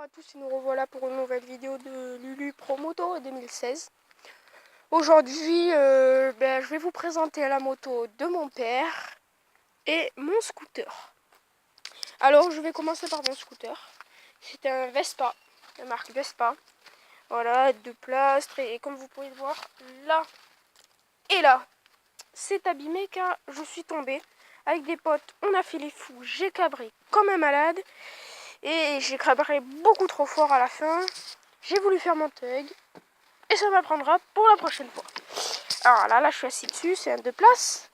à tous et nous revoilà pour une nouvelle vidéo de Lulu Pro Moto 2016. Aujourd'hui, je vais vous présenter la moto de mon père et mon scooter. Alors, je vais commencer par mon scooter. C'est un Vespa, la marque Vespa. Voilà, deux places, et comme vous pouvez le voir, là et là, c'est abîmé car je suis tombée. Avec des potes, on a fait les fous, j'ai cabré comme un malade. Et j'ai cabré beaucoup trop fort à la fin. J'ai voulu faire mon tug. Et ça m'apprendra pour la prochaine fois. Alors là, je suis assis dessus, c'est un deux places.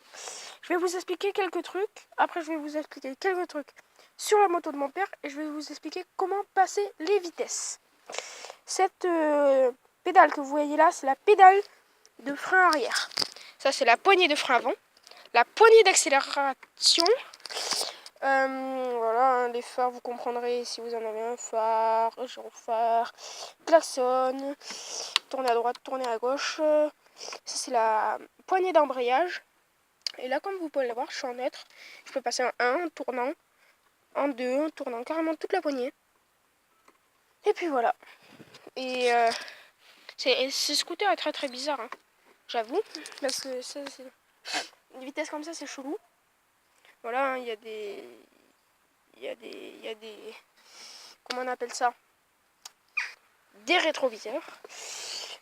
Je vais vous expliquer quelques trucs. Après, je vais vous expliquer quelques trucs sur la moto de mon père. Et je vais vous expliquer comment passer les vitesses. Cette pédale que vous voyez là, c'est la pédale de frein arrière. Ça, c'est la poignée de frein avant. La poignée d'accélération. Voilà, les phares, vous comprendrez si vous en avez un, phare, gyrophare, klaxon, tournez à droite, tournez à gauche. Ça, c'est la poignée d'embrayage. Et là, comme vous pouvez le voir, je suis en neutre. Je peux passer en 1 en tournant, en 2 en tournant carrément toute la poignée. Et puis voilà. Et ce scooter est très très bizarre, hein, j'avoue, parce que ça, une vitesse comme ça, c'est chelou. Voilà, il y a des... Comment on appelle ça? Des rétroviseurs.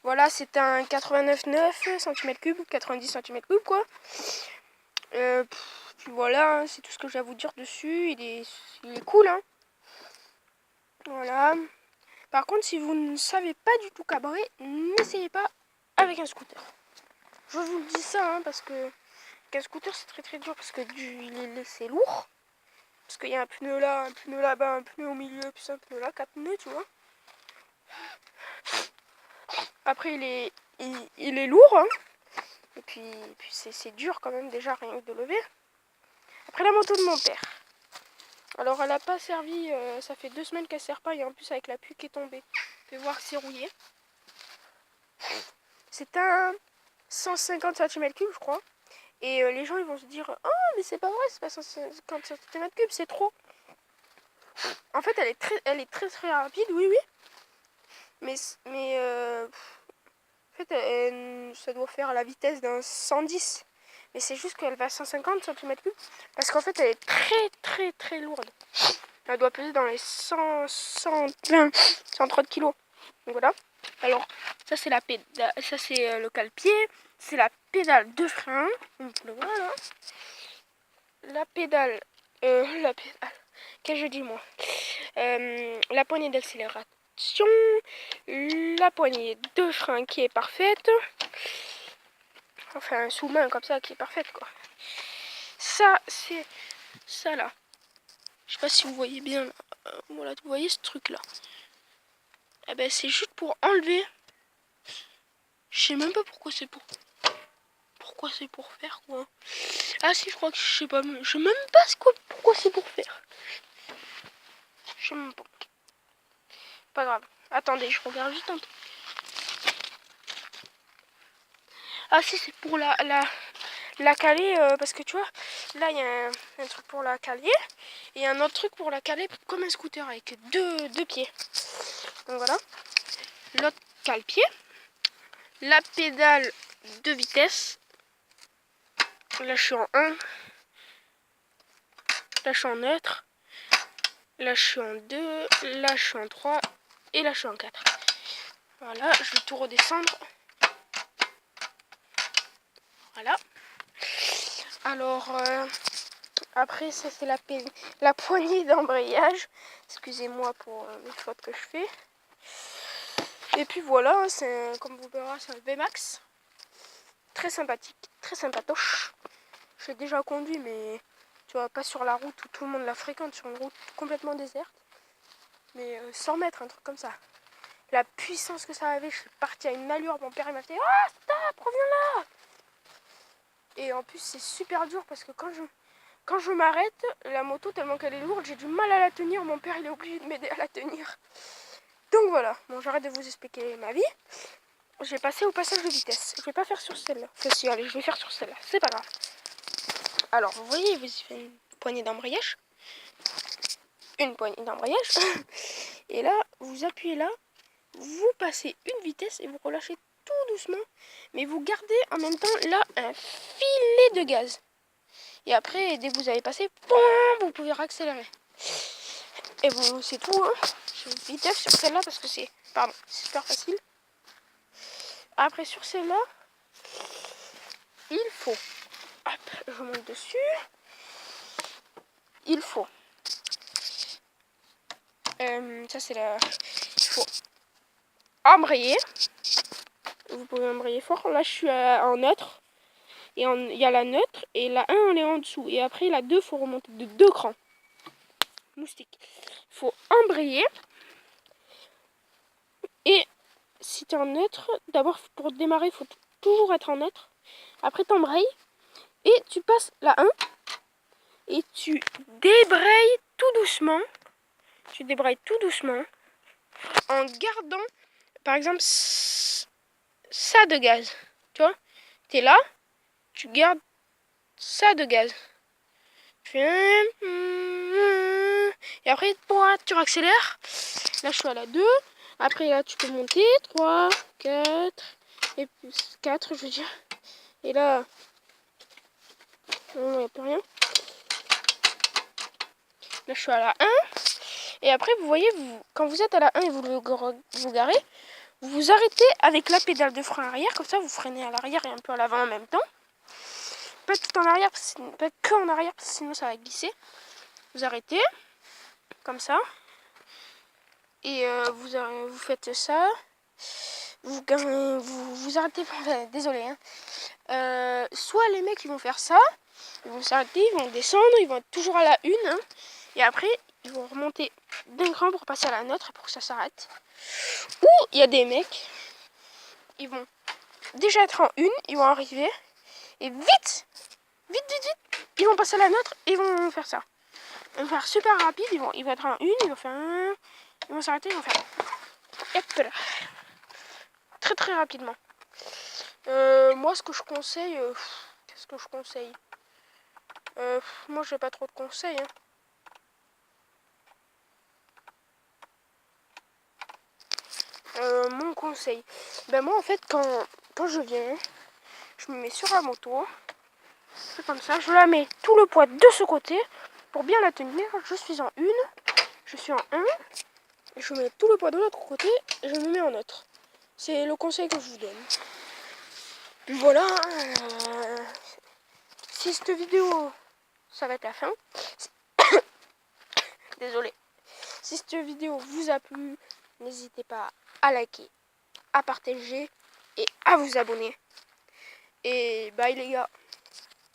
Voilà, c'est un 89,9 cm3, 90 cm3 quoi. Puis voilà, c'est tout ce que j'ai à vous dire dessus. Il est cool, hein. Voilà. Par contre, si vous ne savez pas du tout cabrer, n'essayez pas avec un scooter. Je vous le dis ça, hein, parce que qu'un scooter c'est très très dur parce que c'est lourd. Parce qu'il y a un pneu là, un pneu là-bas, un pneu au milieu, puis un pneu là, 4 pneus, tu vois. Après, il est lourd, hein. Et puis c'est dur quand même déjà rien que de lever. Après, la moto de mon père. Alors, elle n'a pas servi, ça fait 2 semaines qu'elle ne sert pas, et en plus avec la pluie qui est tombée. Vous pouvez voir que c'est rouillé. C'est un 150 cm3, je crois. Et les gens, ils vont se dire, oh, mais c'est pas vrai, c'est pas 150 cm3, c'est trop. En fait, elle est très très rapide, oui, oui. Mais en fait, ça doit faire la vitesse d'un 110. Mais c'est juste qu'elle va à 150 cm3. Parce qu'en fait, elle est très très très lourde. Elle doit peser dans les 100, 120, 130 kg. Donc voilà. Alors, ça c'est la pédale, ça c'est le cale-pied. C'est la pédale de frein. Donc le voilà. La pédale. Qu'est-ce que je dis moi? La poignée d'accélération. La poignée de frein qui est parfaite. Enfin, un sous-main comme ça qui est parfaite quoi. Ça, c'est ça là. Je sais pas si vous voyez bien là. Voilà, vous voyez ce truc là. Eh ben, c'est juste pour enlever. Je sais même pas pourquoi c'est pour. Pourquoi c'est pour faire quoi. Ah si, je crois que je sais pas. Je sais même pas pourquoi c'est pour faire. Je sais même pas. Pas grave. Attendez, je regarde juste un truc. Ah si, c'est pour la caler, parce que tu vois, là il y a un truc pour la caler et un autre truc pour la caler comme un scooter avec deux pieds. Donc voilà, l'autre cale-pied, la pédale de vitesse. Là je suis en 1, là je suis en neutre, là je suis en 2, là je suis en 3 et là je suis en 4. Voilà, je vais tout redescendre. Voilà. Alors, après, ça c'est la poignée d'embrayage. Excusez-moi pour les fautes que je fais. Et puis voilà, comme vous verrez, c'est un VMAX. Très sympathique, très sympatoche. J'ai déjà conduit, mais tu vois, pas sur la route où tout le monde la fréquente, sur une route complètement déserte. Mais 100 mètres, un truc comme ça. La puissance que ça avait, je suis partie à une allure. Mon père il m'a fait, ah, stop, reviens là. Et en plus, c'est super dur parce que quand je m'arrête, la moto, tellement qu'elle est lourde, j'ai du mal à la tenir. Mon père, il est obligé de m'aider à la tenir. Donc voilà, bon, j'arrête de vous expliquer ma vie. Je vais passer au passage de vitesse. Je vais pas faire sur celle-là. Enfin si, allez, je vais faire sur celle-là. C'est pas grave. Alors, vous voyez, il vous fait une poignée d'embrayage. Une poignée d'embrayage. Et là, vous appuyez là, vous passez une vitesse et vous relâchez tout doucement, mais vous gardez en même temps là un filet de gaz. Et après, dès que vous avez passé, boum, vous pouvez réaccélérer. Et bon, c'est tout. Hein. Je vais vite sur celle-là parce que c'est super facile. Après, sur celle-là, il faut, hop, je monte dessus. Il faut, ça c'est la, il faut embrayer. Vous pouvez embrayer fort. Là, je suis en neutre. Et il y a la neutre. Et la 1, on est en dessous. Et après, la 2, il faut remonter de 2 crans. Moustique. Il faut embrayer. Et si tu es en neutre, d'abord, pour démarrer, il faut toujours être en neutre. Après, tu embrayes. Et tu passes la 1. Et tu débrayes tout doucement. Tu débrayes tout doucement. En gardant, par exemple, ça de gaz. Tu vois, tu es là. Tu gardes ça de gaz. Tu fais... Et après, tu accélères. Là, je suis à la 2. Après, là, tu peux monter. 3, 4. Et puis 4, je veux dire. Et là... Non, il n'y a plus rien. Là, je suis à la 1. Et après, vous voyez, quand vous êtes à la 1 et vous garez, vous vous arrêtez avec la pédale de frein arrière. Comme ça, vous freinez à l'arrière et un peu à l'avant en même temps. Pas tout en arrière, pas que en arrière, parce que sinon ça va glisser. Vous arrêtez, comme ça. Et vous faites ça. Vous arrêtez, désolé. Hein. Soit les mecs, ils vont faire ça. Ils vont s'arrêter, ils vont descendre, ils vont être toujours à la 1. Hein, et après, ils vont remonter d'un cran pour passer à la neutre et pour que ça s'arrête. Ou il y a des mecs, ils vont déjà être en 1, ils vont arriver. Et vite, ils vont passer à la neutre et ils vont faire ça. Ils vont faire super rapide, ils vont être en 1, ils vont faire un, ils vont s'arrêter, ils vont faire hop là. Très très rapidement. Moi ce que je conseille, qu'est-ce que je conseille, moi j'ai pas trop de conseils. Hein. Mon conseil, ben moi en fait quand je viens, je me mets sur la moto, c'est comme ça, je la mets tout le poids de ce côté pour bien la tenir. Je suis en 1, je suis en 1, et je mets tout le poids de l'autre côté et je me mets en neutre. C'est le conseil que je vous donne. Puis voilà, si cette vidéo, ça va être la fin. Désolé. Si cette vidéo vous a plu, n'hésitez pas à liker, à partager et à vous abonner. Et bye les gars.